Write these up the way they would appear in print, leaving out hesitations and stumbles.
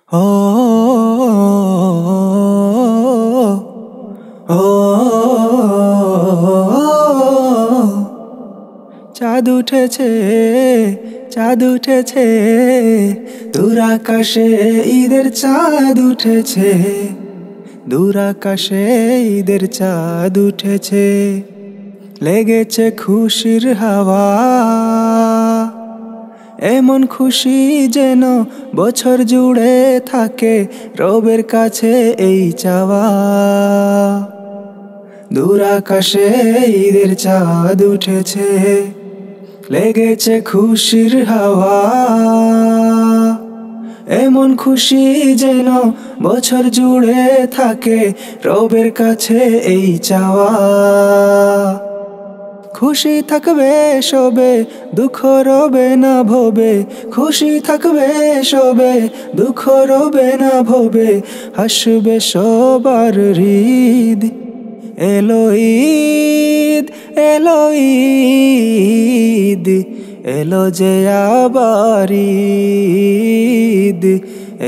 ও ও চাঁদ উঠেছে, চাঁদ উঠেছে, দূর আকাশে ঈদের চাঁদ উঠেছে, দূর আকাশে ঈদের চাঁদ উঠেছে। লেগেছে খুশির হাওয়া, এমন খুশি যেন বছর জুড়ে থাকে, রবের কাছে এই চাওয়া। দূর আকাশে ঈদের চাঁদ উঠেছে, লেগেছে খুশির হাওয়া, এমন খুশি যেন বছর জুড়ে থাকে, রবের কাছে এই চাওয়া। খুশি থাকবে সবে, দুঃখ রবে না ভবে, খুশি থাকবে সবে, দুঃখ রবে না ভবে, হাসবে সবার হৃদ। এলো ঈদ, এলো ঈদ, এলো যে আবার ঈদ,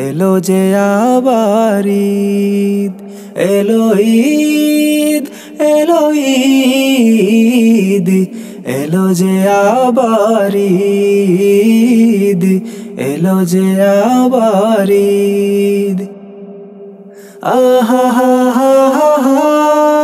এলো যে আবার ঈদ। এলো ঈদ, এলো ঈদ, এলো যে আবার ঈদ, এলো যে আবার ঈদ। আহা হা হা হা।